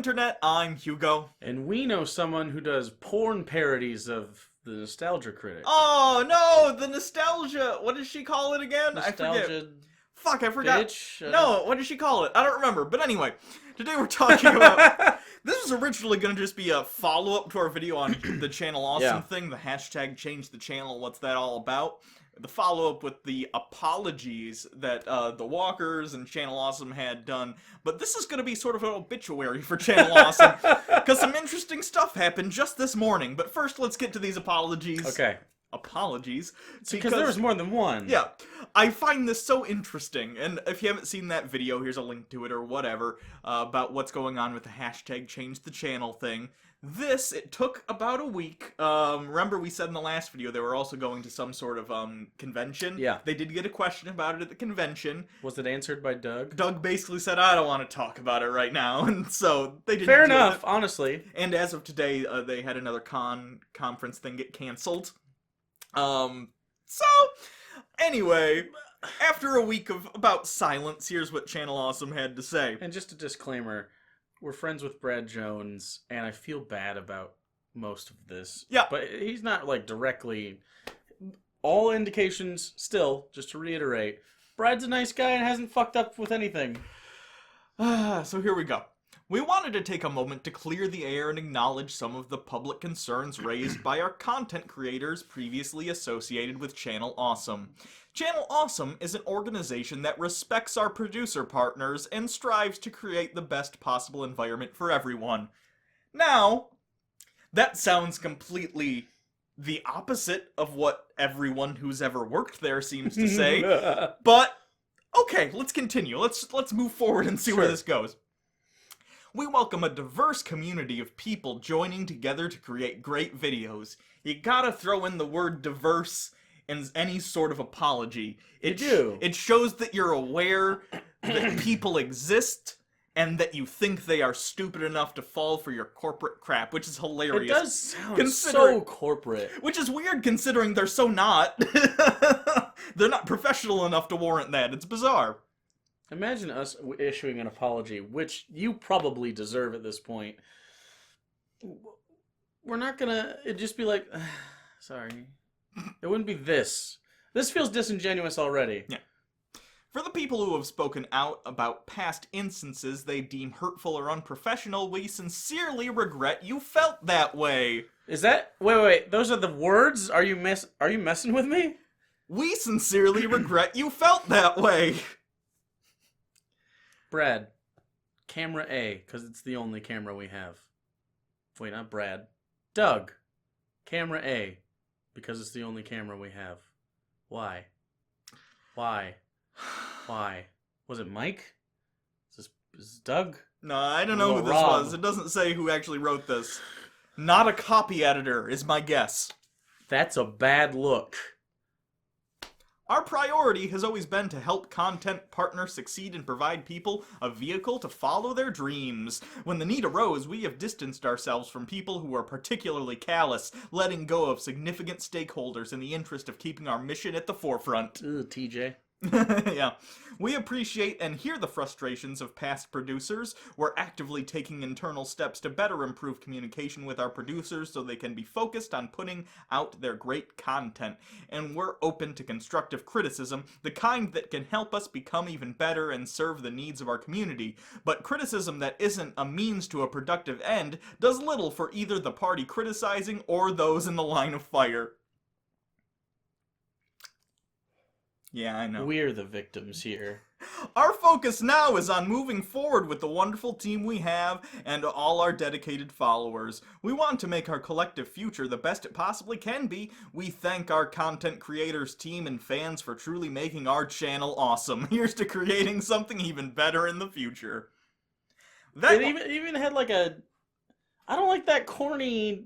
Internet, I'm Hugo. And we know someone who does porn parodies of the Nostalgia Critic. Oh no, the nostalgia. What does she call it again? I forget. Nostalgia Fuck, I forgot. bitch? No, what does she call it? I don't remember. But anyway, today we're talking about. This was originally going to just be a follow-up to our video on the Channel Awesome thing, the hashtag change the channel, what's that all about? The follow-up with the apologies that the Walkers and Channel Awesome had done. But this is going to be sort of an obituary for Channel Awesome, because some interesting stuff happened just this morning. But first, let's get to these apologies. Okay. Apologies. Because there was more than one. Yeah. I find this so interesting, and if you haven't seen that video, here's a link to it or whatever, about what's going on with the hashtag change the channel thing. This, it took about a week. Remember we said in the last video they were also going to some sort of convention? Yeah. They did get a question about it at the convention. Was it answered by Doug? Doug basically said, I don't want to talk about it right now, and so they didn't Fair do enough, it. honestly. And as of today, they had another conference thing get canceled. So, anyway, after a week of about silence, here's what Channel Awesome had to say. And just a disclaimer, we're friends with Brad Jones, and I feel bad about most of this. Yeah. But he's not, like, directly... All indications, still, just to reiterate, Brad's a nice guy and hasn't fucked up with anything. So here we go. We wanted to take a moment to clear the air and acknowledge some of the public concerns raised by our content creators previously associated with Channel Awesome. Channel Awesome is an organization that respects our producer partners and strives to create the best possible environment for everyone. Now, that sounds completely the opposite of what everyone who's ever worked there seems to say, but okay, let's continue. Let's move forward and see where this goes. We welcome a diverse community of people joining together to create great videos. You gotta throw in the word diverse in any sort of apology. It shows that you're aware that people exist and that you think they are stupid enough to fall for your corporate crap, which is hilarious. It does sound so corporate. Which is weird considering they're so not. They're not professional enough to warrant that. It's bizarre. Imagine us issuing an apology, which you probably deserve at this point. We're not gonna... It'd just be like... sorry. It wouldn't be this. This feels disingenuous already. Yeah. For the people who have spoken out about past instances they deem hurtful or unprofessional, we sincerely regret you felt that way. Is that... Wait. Those are the words? Are you messing with me? We sincerely regret you felt that way. Brad, camera A, because it's the only camera we have. Wait, not Brad. Doug, camera A, because it's the only camera we have. Why? Why? Was it Mike? Is this Doug? No, I don't know who this was. It doesn't say who actually wrote this. Not a copy editor, is my guess. That's a bad look. Our priority has always been to help content partners succeed and provide people a vehicle to follow their dreams. When the need arose, we have distanced ourselves from people who are particularly callous, letting go of significant stakeholders in the interest of keeping our mission at the forefront. Ugh, TJ. Yeah. We appreciate and hear the frustrations of past producers. We're actively taking internal steps to better improve communication with our producers so they can be focused on putting out their great content. And we're open to constructive criticism, the kind that can help us become even better and serve the needs of our community. But criticism that isn't a means to a productive end does little for either the party criticizing or those in the line of fire. Yeah, I know. We're the victims here. Our focus now is on moving forward with the wonderful team we have and all our dedicated followers. We want to make our collective future the best it possibly can be. We thank our content creators, team, and fans for truly making our channel awesome. Here's to creating something even better in the future. It even had like a... I don't like that corny...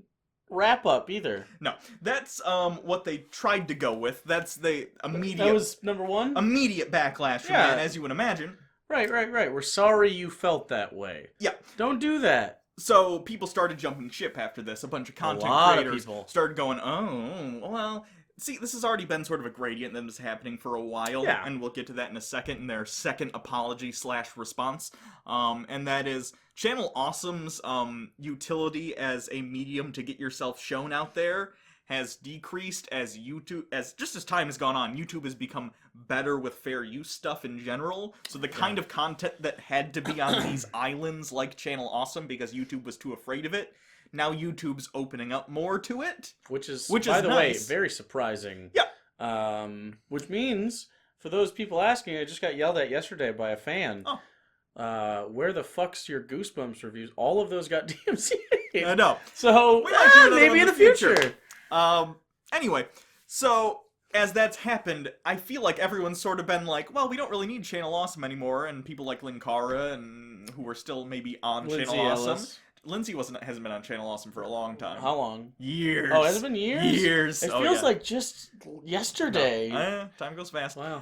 wrap up either. No, that's what they tried to go with. That's the immediate. That was number one? Immediate backlash from that, as you would imagine. Right. We're sorry you felt that way. Yeah. Don't do that. So people started jumping ship after this. A bunch of content creators started going, oh, well, see, this has already been sort of a gradient that was happening for a while, Yeah. and we'll get to that in a second, in their second apology/response, and that is Channel Awesome's utility as a medium to get yourself shown out there has decreased as just as time has gone on. YouTube has become better with fair use stuff in general, so the kind of content that had to be on these islands like Channel Awesome because YouTube was too afraid of it, now YouTube's opening up more to it. Which is By the way, very surprising. Yeah. Which means, for those people asking, I just got yelled at yesterday by a fan. Oh. Where the fuck's your Goosebumps reviews? All of those got DMCA'd. I know. So, We might do another maybe one in the future. Anyway, so as that's happened, I feel like everyone's sort of been like, well, we don't really need Channel Awesome anymore, and people like Linkara and who are still maybe on Lindsay Channel Awesome. Ellis. Lindsay hasn't been on Channel Awesome for a long time. How long? Years. Oh, has it been years? Years. It Oh, feels yeah. like just yesterday. No. Time goes fast. Wow.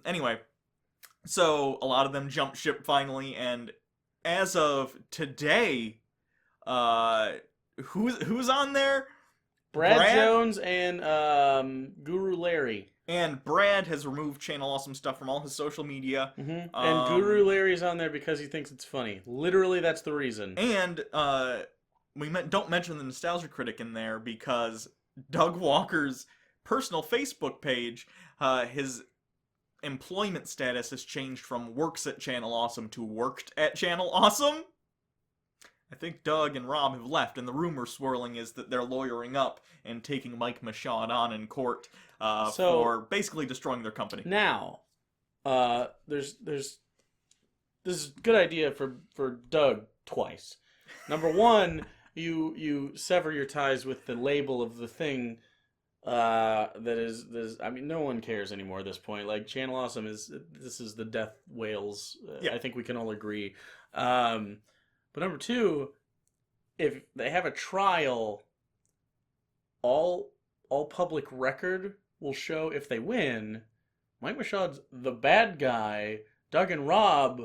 Anyway, so a lot of them jumped ship finally, and as of today, who's on there? Brad Jones and Guru Larry. And Brad has removed Channel Awesome stuff from all his social media. Mm-hmm. And Guru Larry's on there because he thinks it's funny. Literally, that's the reason. And don't mention the Nostalgia Critic in there because Doug Walker's personal Facebook page, his employment status has changed from works at Channel Awesome to worked at Channel Awesome. I think Doug and Rob have left, and the rumor swirling is that they're lawyering up and taking Mike Michaud on in court for basically destroying their company. Now, this is a good idea for Doug twice. Number one, you sever your ties with the label of the thing that is. I mean, no one cares anymore at this point. Like, Channel Awesome is the death whales. Yeah. I think we can all agree. But number two, if they have a trial, all public record will show if they win. Mike Michaud's the bad guy. Doug and Rob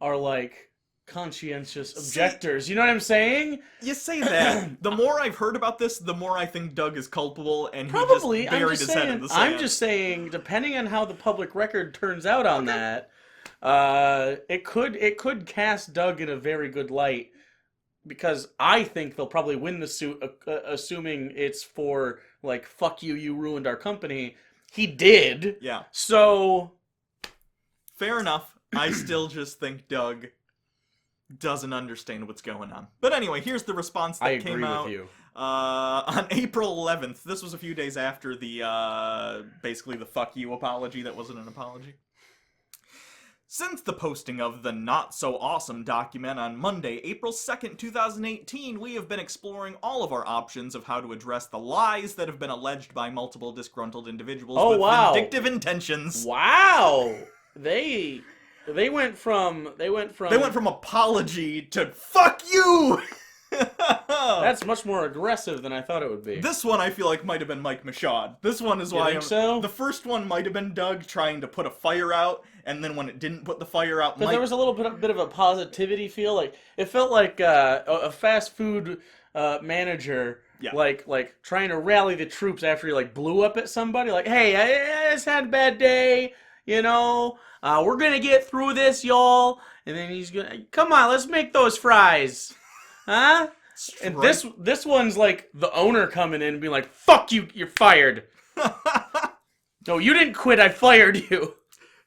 are like conscientious objectors. You know what I'm saying? You say that. The more I've heard about this, the more I think Doug is culpable, and Probably. he just buried his head in the sand. I'm just saying, depending on how the public record turns out on that, it could cast Doug in a very good light, because I think they'll probably win the suit, assuming it's for, like, fuck you, you ruined our company. He did. Yeah. So, fair enough. I still just think Doug doesn't understand what's going on. But anyway, here's the response that came out. With you. On April 11th. This was a few days after the, basically the fuck you apology that wasn't an apology. Since the posting of the Not So Awesome document on Monday, April 2nd, 2018, we have been exploring all of our options of how to address the lies that have been alleged by multiple disgruntled individuals with vindictive intentions. Wow! They went from apology to fuck you! That's much more aggressive than I thought it would be. This one I feel like might have been Mike Michaud. This one is why so? The first one might have been Doug trying to put a fire out, and then when it didn't put the fire out, But there was a little bit of a positivity feel. Like, it felt like a fast food manager, like trying to rally the troops after he like blew up at somebody. Like, hey, I just had a bad day, you know. We're gonna get through this, y'all. And then he's gonna come on, let's make those fries, huh? And this one's like the owner coming in and being like, fuck you, you're fired. No, you didn't quit, I fired you.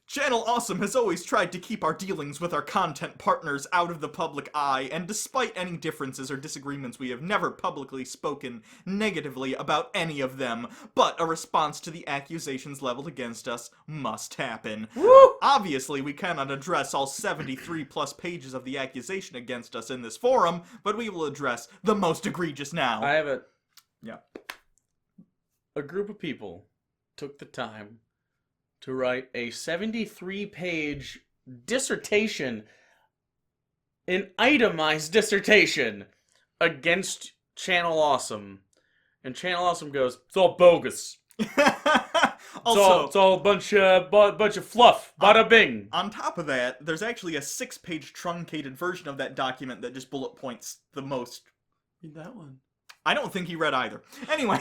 Channel Awesome has always tried to keep our dealings with our content partners out of the public eye, and despite any differences or disagreements, we have never publicly spoken negatively about any of them. But a response to the accusations leveled against us must happen. Woo! Obviously, we cannot address all 73 plus pages of the accusation against us in this forum, but we will address the most egregious now. I have a group of people took the time to write a 73-page dissertation, an itemized dissertation, against Channel Awesome. And Channel Awesome goes, it's all bogus. It's all a bunch of fluff. Bada bing. On top of that, there's actually a 6-page truncated version of that document that just bullet points the most. Read that one. I don't think he read either. Anyway.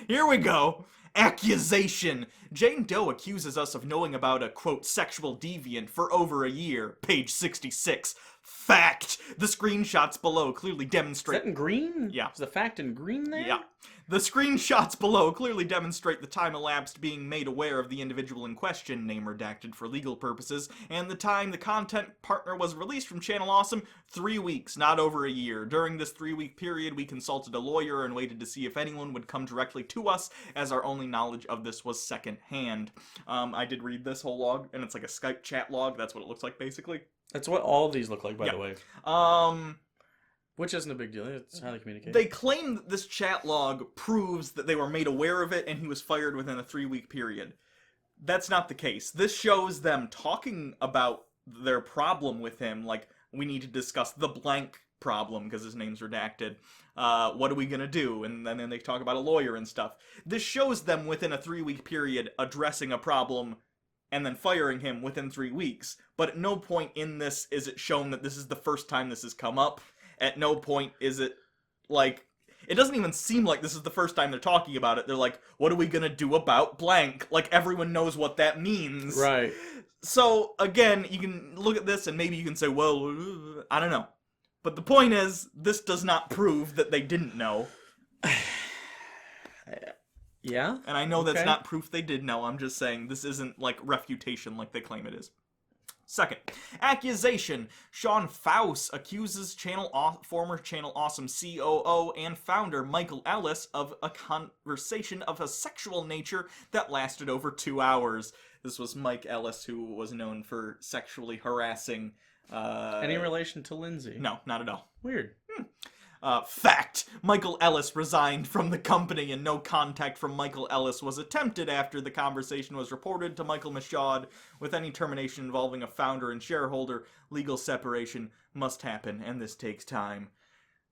Here we go. Accusation. Jane Doe accuses us of knowing about a, quote, sexual deviant for over a year. Page 66. Fact. The screenshots below clearly Is demonstrate... that in green? Yeah. Is the fact in green there? Yeah. The screenshots below clearly demonstrate the time elapsed being made aware of the individual in question, name redacted for legal purposes, and the time the content partner was released from Channel Awesome, 3 weeks, not over a year. During this 3-week period, we consulted a lawyer and waited to see if anyone would come directly to us, as our only knowledge of this was secondhand. I did read this whole log, and it's like a Skype chat log. That's what it looks like, basically. That's what all these look like, by the way. Which isn't a big deal. It's how they communicate. They claim that this chat log proves that they were made aware of it and he was fired within a 3-week period. That's not the case. This shows them talking about their problem with him, like, we need to discuss the blank problem, because his name's redacted. What are we gonna do? And then they talk about a lawyer and stuff. This shows them within a 3-week period addressing a problem and then firing him within 3 weeks. But at no point in this is it shown that this is the first time this has come up. At no point is it, like, it doesn't even seem like this is the first time they're talking about it. They're like, what are we gonna do about blank? Like, everyone knows what that means. Right. So, again, you can look at this and maybe you can say, well, I don't know. But the point is, this does not prove that they didn't know. Yeah? And I know that's not proof they did know. I'm just saying this isn't, like, refutation like they claim it is. Second, accusation. Sean Faust accuses former Channel Awesome COO and founder Michael Ellis of a conversation of a sexual nature that lasted over 2 hours. This was Mike Ellis, who was known for sexually harassing... Any relation to Lindsay? No, not at all. Weird. Fact. Michael Ellis resigned from the company and no contact from Michael Ellis was attempted after the conversation was reported to Michael Michaud. With any termination involving a founder and shareholder, legal separation must happen, and this takes time.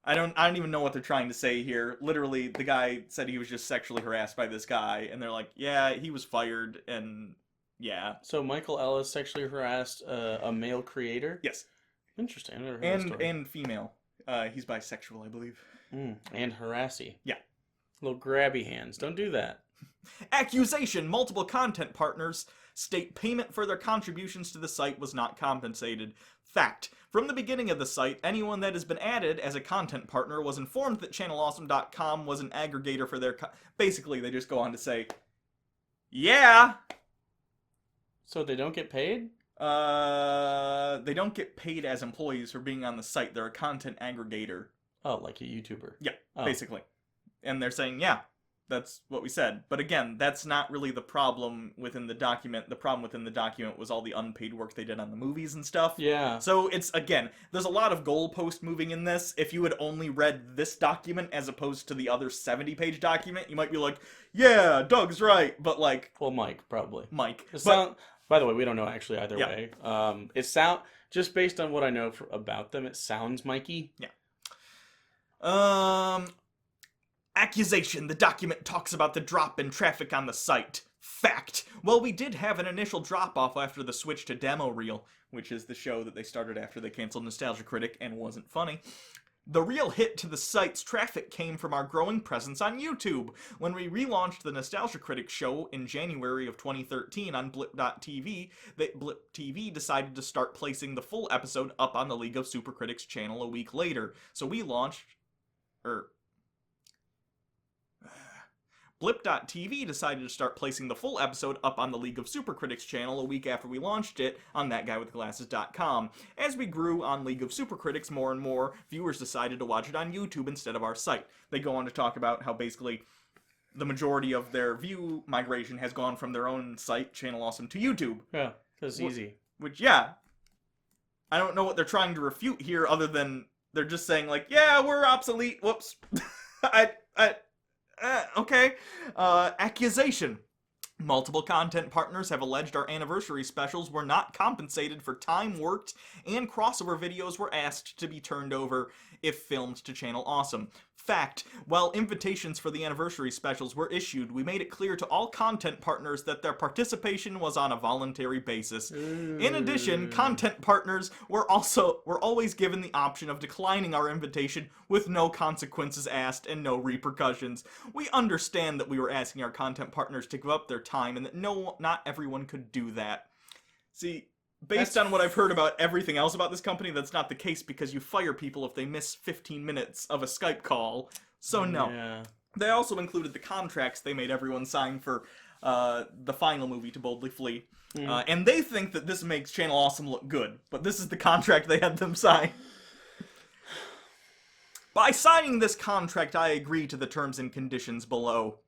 I don't even know what they're trying to say here. Literally, the guy said he was just sexually harassed by this guy, and they're like, yeah, he was fired, and yeah. So Michael Ellis sexually harassed a male creator? Yes. Interesting. I've never heard that story. And female. He's bisexual, I believe. And harassy. Yeah. Little grabby hands. Don't do that. Accusation. Multiple content partners state payment for their contributions to the site was not compensated. Fact. From the beginning of the site, anyone that has been added as a content partner was informed that ChannelAwesome.com was an aggregator for their... Basically, they just go on to say, yeah! So they don't get paid? They don't get paid as employees for being on the site. They're a content aggregator. Oh, like a YouTuber. Yeah, Oh. basically. And they're saying, yeah, that's what we said. But again, that's not really the problem within the document. The problem within the document was all the unpaid work they did on the movies and stuff. Yeah. So it's, again, there's a lot of goalpost moving in this. If you had only read this document as opposed to the other 70-page document, you might be like, yeah, Doug's right. But, like... Well, Mike, probably. Mike. By the way, we don't know actually either Yeah. way. Just based on what I know about them, it sounds Mikey. Yeah. Accusation. The document talks about the drop in traffic on the site. Fact. Well, we did have an initial drop-off after the switch to Demo Reel, which is the show that they started after they canceled Nostalgia Critic and wasn't funny. The real hit to the site's traffic came from our growing presence on YouTube. When we relaunched the Nostalgia Critic show in January of 2013 on Blip.tv, Blip TV decided to start placing the full episode up on the League of Super Critics channel a week later. So we launched... Blip.tv decided to start placing the full episode up on the League of Super Critics channel a week after we launched it on ThatGuyWithGlasses.com. As we grew on League of Super Critics more and more, viewers decided to watch it on YouTube instead of our site. They go on to talk about how basically the majority of their view migration has gone from their own site, Channel Awesome, to YouTube. Yeah, that's easy. Which, yeah, I don't know what they're trying to refute here other than they're just saying, like, yeah, we're obsolete, whoops. Okay. Accusation. Multiple content partners have alleged our anniversary specials were not compensated for time worked, and crossover videos were asked to be turned over if filmed to Channel Awesome. Fact: while invitations for the anniversary specials were issued, we made it clear to all content partners that their participation was on a voluntary basis. In addition, content partners were always given the option of declining our invitation with no consequences asked and no repercussions. We understand that we were asking our content partners to give up their time and that not everyone could do that. See, based on what I've heard about everything else about this company, that's not the case because you fire people if they miss 15 minutes of a Skype call. So no. Yeah. They also included the contracts they made everyone sign for the final movie, To Boldly Flee. And they think that this makes Channel Awesome look good, but this is the contract they had them sign. By signing this contract, I agree to the terms and conditions below.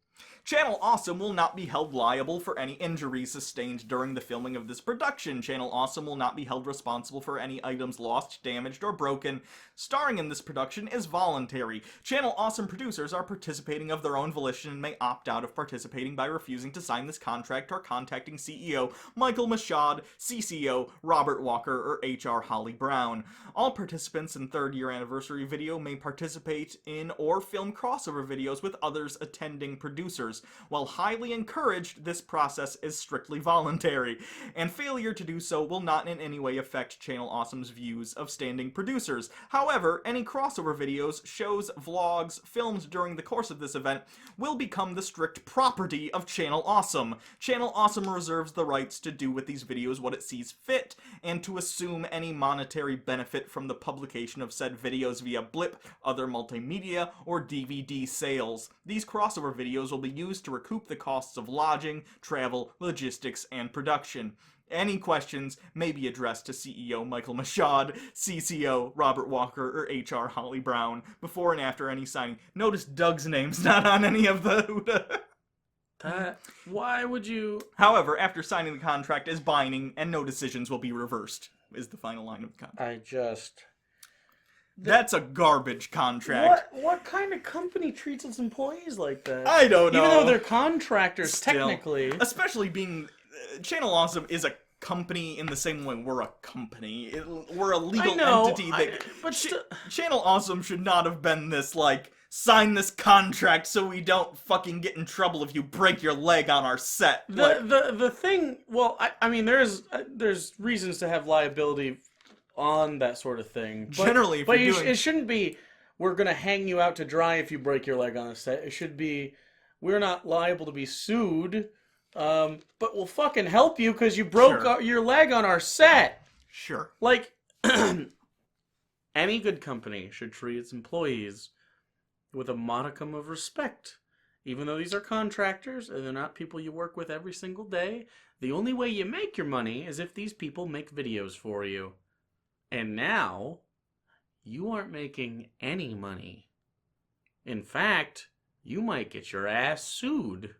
Channel Awesome will not be held liable for any injuries sustained during the filming of this production. Channel Awesome will not be held responsible for any items lost, damaged, or broken. Starring in this production is voluntary. Channel Awesome producers are participating of their own volition and may opt out of participating by refusing to sign this contract or contacting CEO Michael Mashad, CCO Robert Walker, or HR Holly Brown. All participants in third-year anniversary video may participate in or film crossover videos with others attending producers. While highly encouraged, this process is strictly voluntary, and failure to do so will not in any way affect Channel Awesome's views of standing producers. However, any crossover videos, shows, vlogs, filmed during the course of this event will become the strict property of Channel Awesome. Channel Awesome reserves the rights to do with these videos what it sees fit, and to assume any monetary benefit from the publication of said videos via Blip, other multimedia, or DVD sales. These crossover videos will be used to recoup the costs of lodging, travel, logistics, and production. Any questions may be addressed to CEO Michael Mashad, CCO Robert Walker, or HR Holly Brown before and after any signing. Notice Doug's name's not on any of the... Why would you... However, after signing the contract is binding and no decisions will be reversed, is the final line of the contract. That's a garbage contract. What kind of company treats its employees like that? I don't know. Even though they're contractors, Still, technically. Especially being... Channel Awesome is a company in the same way we're a company. We're a legal entity. Channel Awesome should not have been this, like, sign this contract so we don't fucking get in trouble if you break your leg on our set. The thing... Well, I mean, there's reasons to have liability on that sort of thing. Generally, if you're doing... it shouldn't be, we're going to hang you out to dry if you break your leg on a set. It should be, we're not liable to be sued, but we'll fucking help you because you broke your leg on our set. Sure. Like, any good company should treat its employees with a modicum of respect. Even though these are contractors and they're not people you work with every single day, the only way you make your money is if these people make videos for you. And now, you aren't making any money. In fact, you might get your ass sued.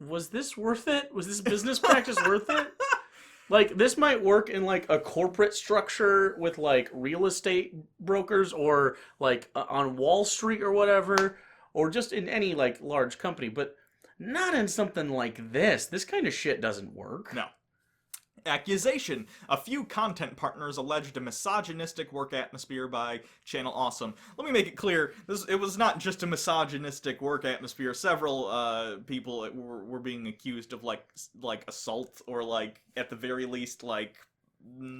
Was this worth it? Was this business practice worth it? Like, this might work in, like, a corporate structure with, like, real estate brokers or, like, on Wall Street or whatever, or just in any, like, large company, but not in something like this. This kind of shit doesn't work. No. Accusation. A few content partners alleged a misogynistic work atmosphere by Channel Awesome. Let me make it clear, it was not just a misogynistic work atmosphere. Several people were being accused of like assault or like at the very least like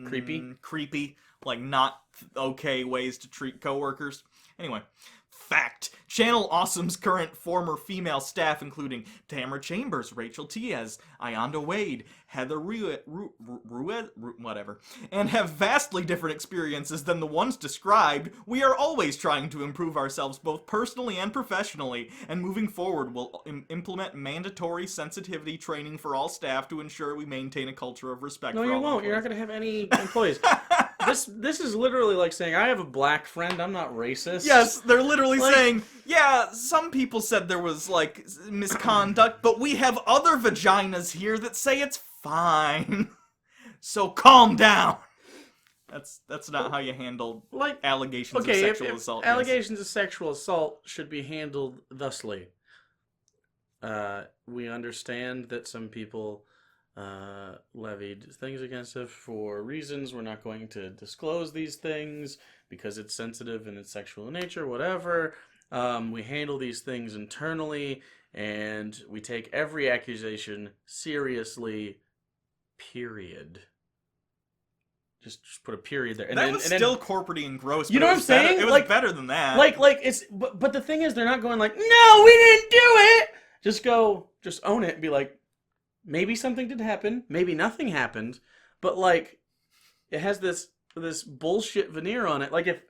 creepy, like not okay ways to treat coworkers. Anyway, fact. Channel Awesome's current former female staff, including Tamara Chambers, Rachel Tiez, Ayanda Wade, Heather whatever, and have vastly different experiences than the ones described. We are always trying to improve ourselves both personally and professionally, and moving forward we'll implement mandatory sensitivity training for all staff to ensure we maintain a culture of respect for all employees. No, you won't. You're not going to have any employees. This is literally like saying, I have a black friend, I'm not racist. Yes, they're literally saying, yeah, some people said there was, like, misconduct, but we have other vaginas here that say it's fine. So calm down. That's not how you handle allegations of sexual assault. Allegations of sexual assault should be handled thusly. We understand that some people levied things against us for reasons. We're not going to disclose these things because it's sensitive and it's sexual in nature, whatever. We handle these things internally, and we take every accusation seriously, period. Just put a period there. And that then, was and then, still corporate and gross. You but know it what I'm was better- saying? It was Like- better than that. like it's, but the thing is, they're not going like, no, we didn't do it. Just own it and be like, maybe something did happen, maybe nothing happened, but like, it has this bullshit veneer on it. Like, if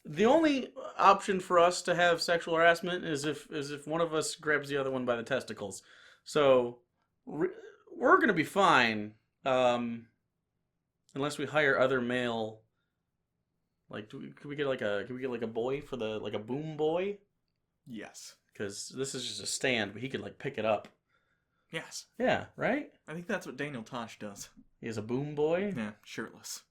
the only option for us to have sexual harassment is if one of us grabs the other one by the testicles, so we're gonna be fine, unless we hire other male. Like, could we get like a boy for like a boom boy? Yes. Because this is just a stand, but he could like pick it up. Yes. Yeah, right? I think that's what Daniel Tosh does. He is a boom boy. Yeah, shirtless.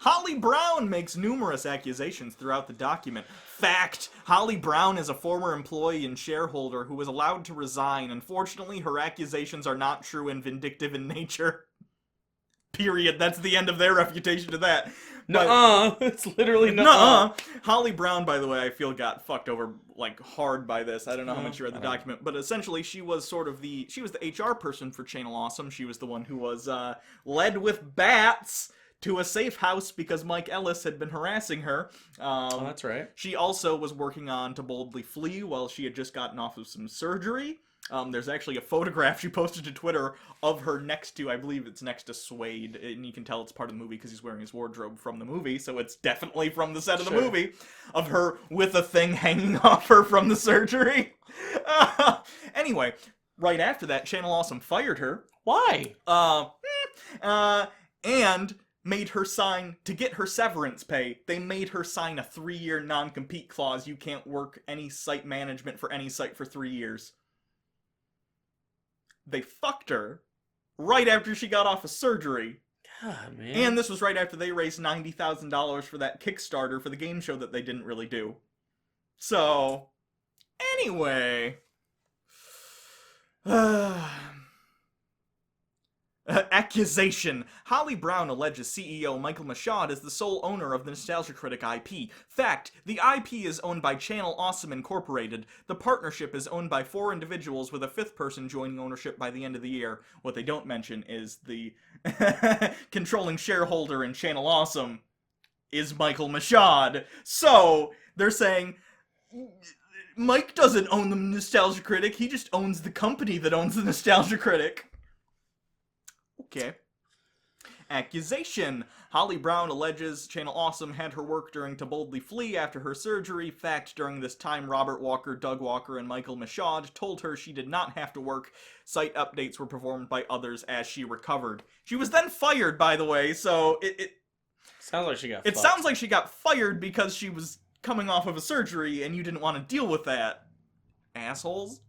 Holly Brown makes numerous accusations throughout the document. Fact: Holly Brown is a former employee and shareholder who was allowed to resign. Unfortunately, her accusations are not true and vindictive in nature. Period. That's the end of their refutation to that. Nuh-uh. It's literally nuh-uh. Nuh-uh. Holly Brown, by the way, I feel got fucked over like hard by this. I don't know how much you read the document, but essentially she was the HR person for Channel Awesome. She was the one who was led with bats to a safe house because Mike Ellis had been harassing her. Oh, that's right. She also was working on To Boldly Flee while she had just gotten off of some surgery. There's actually a photograph she posted to Twitter of her next to, I believe it's next to Suede, and you can tell it's part of the movie because he's wearing his wardrobe from the movie, so it's definitely from the set of the movie, of her with a thing hanging off her from the surgery. Anyway, right after that, Channel Awesome fired her. Why? And made her sign, to get her severance pay, they made her sign a 3-year non-compete clause. You can't work any site management for any site for 3 years. They fucked her right after she got off of surgery. God, man. And this was right after they raised $90,000 for that Kickstarter for the game show that they didn't really do. So, anyway. Accusation. Holly Brown alleges CEO Michael Mashad is the sole owner of the Nostalgia Critic IP. Fact: the IP is owned by Channel Awesome Incorporated. The partnership is owned by 4 individuals with a 5th person joining ownership by the end of the year. What they don't mention is the controlling shareholder in Channel Awesome is Michael Mashad. So, they're saying Mike doesn't own the Nostalgia Critic, he just owns the company that owns the Nostalgia Critic. Okay. Accusation. Holly Brown alleges Channel Awesome had her work during To Boldly Flee after her surgery. Fact: during this time, Robert Walker, Doug Walker, and Michael Mashad told her she did not have to work. Site updates were performed by others as she recovered. She was then fired, by the way, so it sounds like she got It fucked. sounds like she got fired because she was coming off of a surgery and you didn't want to deal with that. Assholes.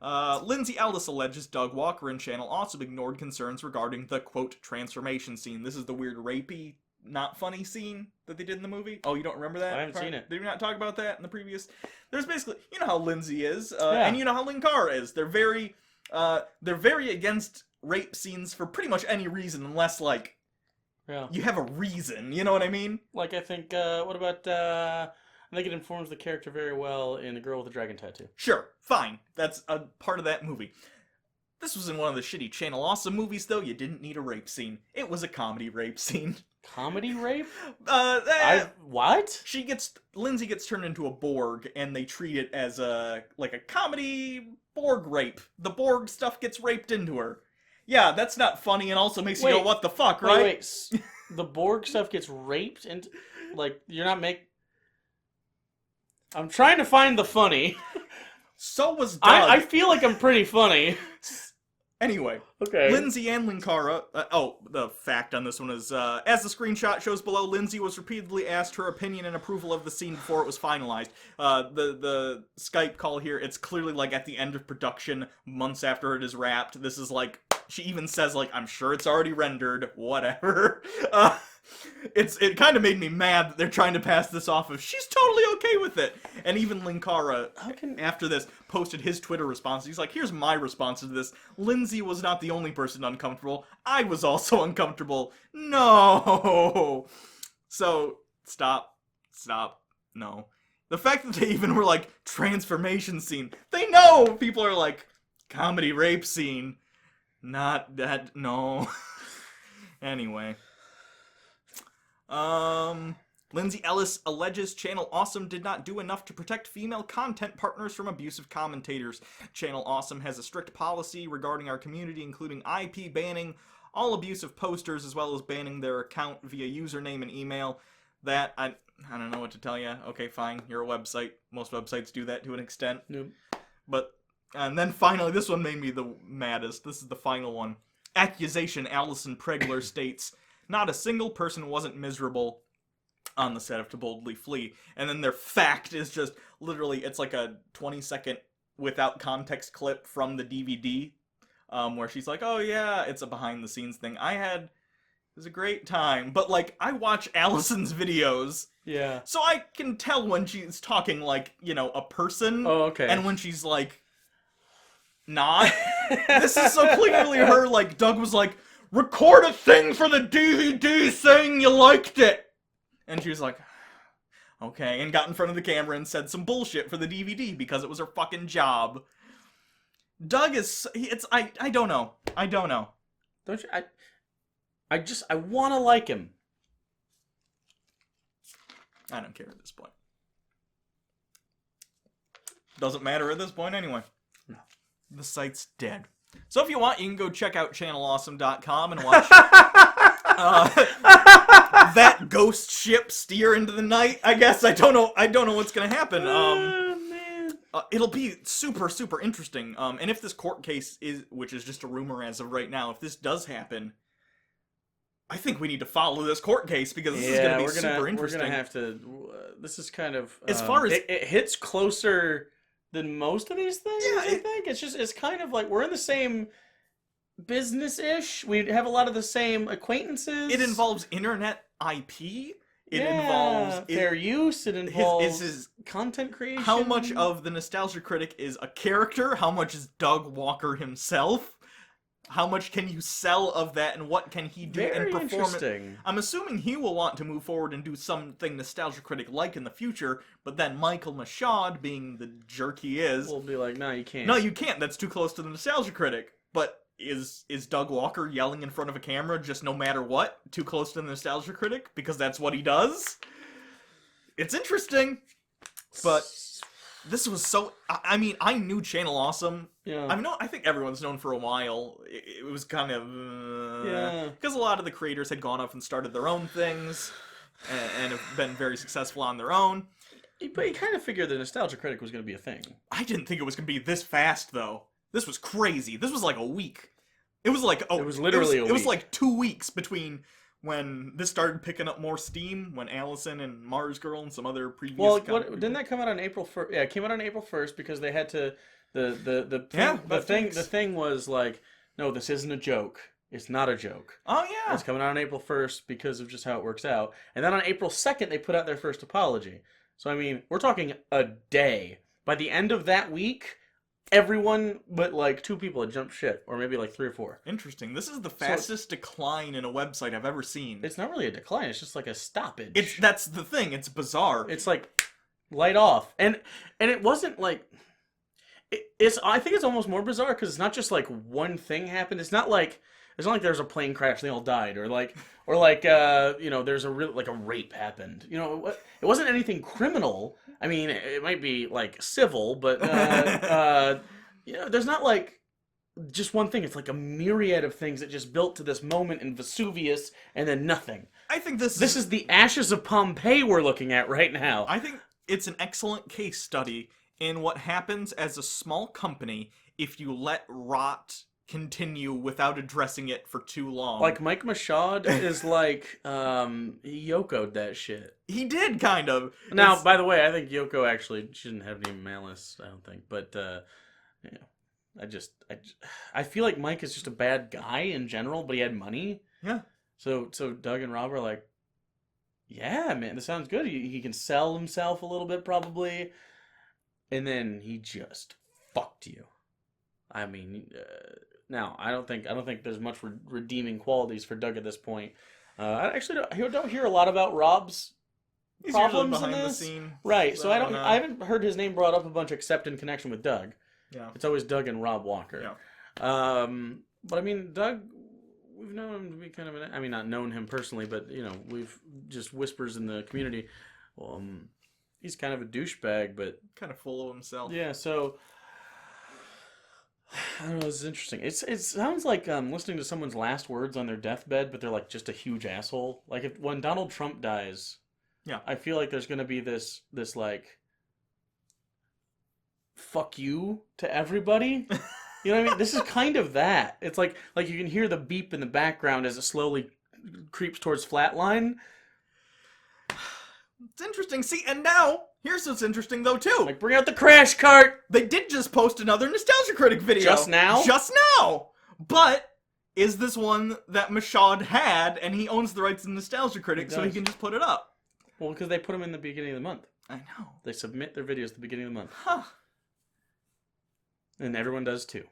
Lindsay Aldis alleges Doug Walker and Channel Awesome ignored concerns regarding the, quote, transformation scene. This is the weird rapey, not funny scene that they did in the movie. Oh, you don't remember that? I haven't seen it. Did we not talk about that in the previous? There's basically, you know how Lindsay is, Yeah. and you know how Linkara is. They're very against rape scenes for pretty much any reason, unless, like, Yeah. you have a reason, you know what I mean? Like, I think, what about, I think it informs the character very well in The Girl with the Dragon Tattoo. Sure, fine. That's a part of that movie. This was in one of the shitty Channel Awesome movies, though. You didn't need a rape scene. It was a comedy rape scene. Comedy rape? What? Lindsay gets turned into a Borg, and they treat it as a comedy Borg rape. The Borg stuff gets raped into her. Yeah, that's not funny, and also makes you go, what the fuck, right? Wait. The Borg stuff gets raped, and, like, you're not I'm trying to find the funny. So was Doug. I feel like I'm pretty funny. Anyway, Okay. Lindsay and Linkara, the fact on this one is, as the screenshot shows below, Lindsay was repeatedly asked her opinion and approval of the scene before it was finalized. The Skype call here, it's clearly like at the end of production, months after it is wrapped. This is like She even says, like, I'm sure it's already rendered, whatever. It kind of made me mad that they're trying to pass this off of she's totally okay with it. And even Linkara, after this, posted his Twitter response. He's like, here's my response to this. Lindsay was not the only person uncomfortable. I was also uncomfortable. No! So, stop. No. The fact that they even were like, transformation scene. They know people are like, comedy rape scene. Not that, no. Anyway. Lindsay Ellis alleges Channel Awesome did not do enough to protect female content partners from abusive commentators. Channel Awesome has a strict policy regarding our community, including IP banning all abusive posters, as well as banning their account via username and email. That, I don't know what to tell you. Okay, fine, you're a website. Most websites do that to an extent. Nope. But, and then finally, this one made me the maddest. This is the final one. Accusation Allison Pregler states, not a single person wasn't miserable on the set of To Boldly Flee. And then their fact is just, literally, it's like a 20-second without context clip from the DVD, where she's like, oh yeah, it's a behind-the-scenes thing. It was a great time. But, like, I watch Allison's videos. Yeah. So I can tell when she's talking like, you know, a person. Oh, okay. And when she's like, not. This is so clearly her, like, Doug was like, record a thing for the DVD saying you liked it. And she was like, okay. And got in front of the camera and said some bullshit for the DVD because it was her fucking job. Doug is, I don't know. Don't you? I want to like him. I don't care at this point. Doesn't matter at this point anyway. No. The site's dead. So if you want, you can go check out channelawesome.com and watch that ghost ship steer into the night. I guess I don't know what's gonna happen. Man. It'll be super, super interesting. And if this court case is, which is just a rumor as of right now, if this does happen, I think we need to follow this court case because this is going to be super interesting. We're going to have to. This is kind of. As far as it hits closer than most of these things. Yeah, I think it's kind of like we're in the same business-ish. We have a lot of the same acquaintances. It involves internet IP. It involves fair use. It involves his content creation. How much of the Nostalgia Critic is a character? How much is Doug Walker himself? How much can you sell of that, and what can he do and perform? Interesting. I'm assuming he will want to move forward and do something Nostalgia Critic-like in the future, but then Michael Mashad, being the jerk he is, will be like, no, you can't. No, you can't. That's too close to the Nostalgia Critic. But is Doug Walker yelling in front of a camera just no matter what? Too close to the Nostalgia Critic? Because that's what he does? It's interesting. But this was so... I mean, I knew Channel Awesome. Yeah. I think everyone's known for a while. It was kind of... yeah. Because a lot of the creators had gone off and started their own things. And have been very successful on their own. But you kind of figured the Nostalgia Critic was going to be a thing. I didn't think it was going to be this fast, though. This was crazy. This was like a week. It was like... it was literally a week. It was like 2 weeks between... when this started picking up more steam, when Allison and Mars Girl and some other previous... didn't that come out on April 1st? Yeah, it came out on April 1st because they had to... The thing was like, no, this isn't a joke. It's not a joke. Oh, yeah. It's coming out on April 1st because of just how it works out. And then on April 2nd, they put out their first apology. So, I mean, we're talking a day. By the end of that week... everyone but like 2 people had jumped ship, or maybe like 3 or 4. Interesting. This is the fastest decline in a website I've ever seen. It's not really a decline. It's just like a stoppage. That's the thing. It's bizarre. It's like light off, and it wasn't like it's. I think it's almost more bizarre because it's not just like one thing happened. It's not like there's a plane crash and they all died, or there's a real like a rape happened. It wasn't anything criminal. I mean, it might be like civil, but there's not like just one thing. It's like a myriad of things that just built to this moment in Vesuvius and then nothing. I think this is the ashes of Pompeii we're looking at right now. I think it's an excellent case study in what happens as a small company if you let rot continue without addressing it for too long. Like Mike Mashad is like he Yoko'd that shit. He did kind of. Now, by the way, I think Yoko actually she didn't have any malice, I don't think, but I feel like Mike is just a bad guy in general, but he had money. Yeah. So Doug and Rob were like, yeah, man, this sounds good. He can sell himself a little bit probably. And then he just fucked you. I mean, now I don't think there's much redeeming qualities for Doug at this point. I actually don't hear a lot about Rob's He's usually problems in behind the this. scene. Right, so I know. haven't heard his name brought up a bunch except in connection with Doug. Yeah. It's always Doug and Rob Walker. Yeah. But I mean, Doug, we've known him to be kind of I mean, not known him personally, but you know, we've just whispers in the community. He's kind of a douchebag, but kind of full of himself. Yeah, so I don't know. This is interesting. It sounds like listening to someone's last words on their deathbed, but they're like just a huge asshole. Like when Donald Trump dies, yeah, I feel like there's gonna be this like fuck you to everybody. You know what I mean? This is kind of that. It's like you can hear the beep in the background as it slowly creeps towards flatline. It's interesting. See, and now, here's what's interesting, though, too. Like, bring out the crash cart! They did just post another Nostalgia Critic video. Just now? Just now! But, is this one that Mashad had, and he owns the rights to Nostalgia Critic, so he can just put it up? Well, because they put them in the beginning of the month. I know. They submit their videos at the beginning of the month. Huh. And everyone does, too.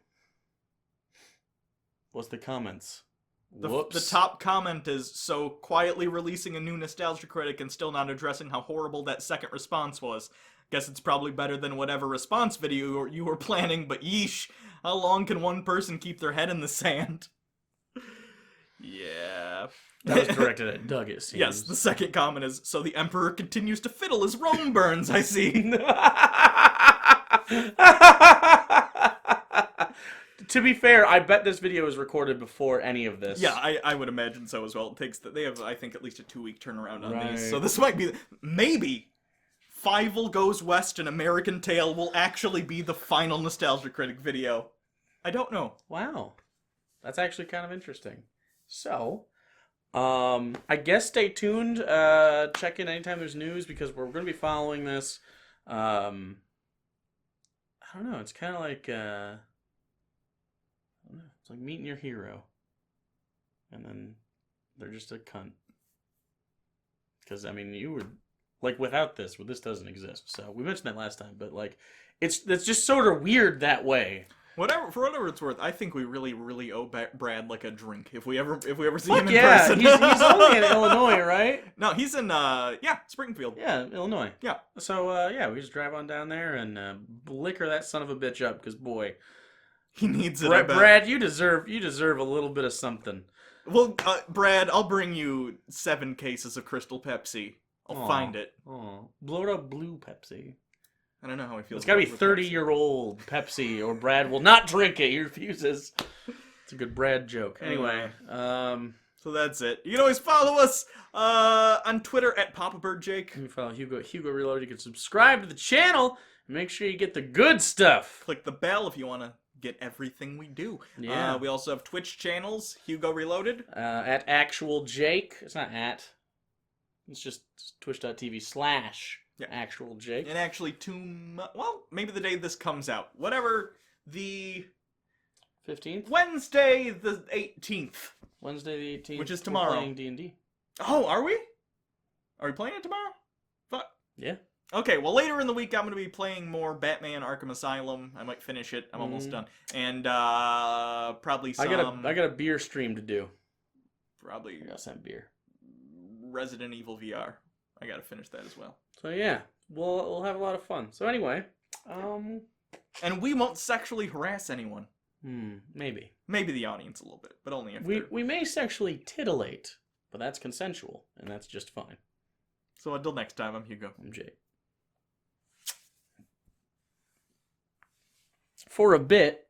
What's the comments? The top comment is, so quietly releasing a new Nostalgia Critic and still not addressing how horrible that second response was. Guess it's probably better than whatever response video you were planning, but yeesh, how long can one person keep their head in the sand? Yeah. That was directed at Doug, it seems. Yes, the second comment is, so the Emperor continues to fiddle as Rome burns, I see. To be fair, I bet this video was recorded before any of this. Yeah, I would imagine so as well. It takes they have, I think, at least a 2-week turnaround on these. Right. So this might be, maybe, Fievel Goes West, An American Tale will actually be the final Nostalgia Critic video. I don't know. Wow. That's actually kind of interesting. So, I guess stay tuned. Check in anytime there's news because we're going to be following this. I don't know. It's kind of like... It's like meeting your hero. And then they're just a cunt. Because, I mean, you were... Like, without this, this doesn't exist. So, we mentioned that last time. But, like, it's just sort of weird that way. For whatever it's worth, I think we really, really owe Brad, like, a drink. If we ever see him in yeah, person. He's only in Illinois, right? No, he's in, Springfield. Yeah, Illinois. Yeah. So, we just drive on down there and liquor that son of a bitch up. Because, boy... He needs it. Brad, you deserve a little bit of something. Well, Brad, I'll bring you 7 cases of Crystal Pepsi. I'll find it. Oh, blow up blue Pepsi. I don't know how he feels. It's got to be 30-year-old Pepsi, or Brad will not drink it. He refuses. It's a good Brad joke. Anyway, so that's it. You can always follow us on Twitter at PapaBirdJake. You can follow Hugo Reloaded. You can subscribe to the channel and make sure you get the good stuff. Click the bell if you want to get everything we do. Yeah. We also have Twitch channels, Hugo Reloaded. At Actual Jake. It's not at. It's just twitch.tv/Actual Jake. And actually, maybe the day this comes out. Whatever the... 15th? Wednesday the 18th. Wednesday the 18th. Which is tomorrow. We're playing D&D. Oh, are we? Are we playing it tomorrow? Fuck. Yeah. Okay, well, later in the week, I'm going to be playing more Batman Arkham Asylum. I might finish it. I'm almost done. And, probably some... I got a beer stream to do. Probably... I got some beer. Resident Evil VR. I got to finish that as well. So, yeah. We'll have a lot of fun. So, anyway. And we won't sexually harass anyone. Maybe. Maybe the audience a little bit, but only if we may sexually titillate, but that's consensual, and that's just fine. So, until next time, I'm Hugo. I'm Jake. For a bit,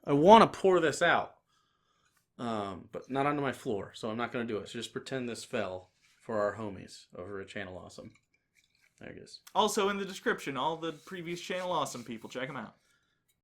I want to pour this out, but not onto my floor, so I'm not going to do it. So just pretend this fell for our homies over at Channel Awesome. There it is. Also in the description, all the previous Channel Awesome people, check them out.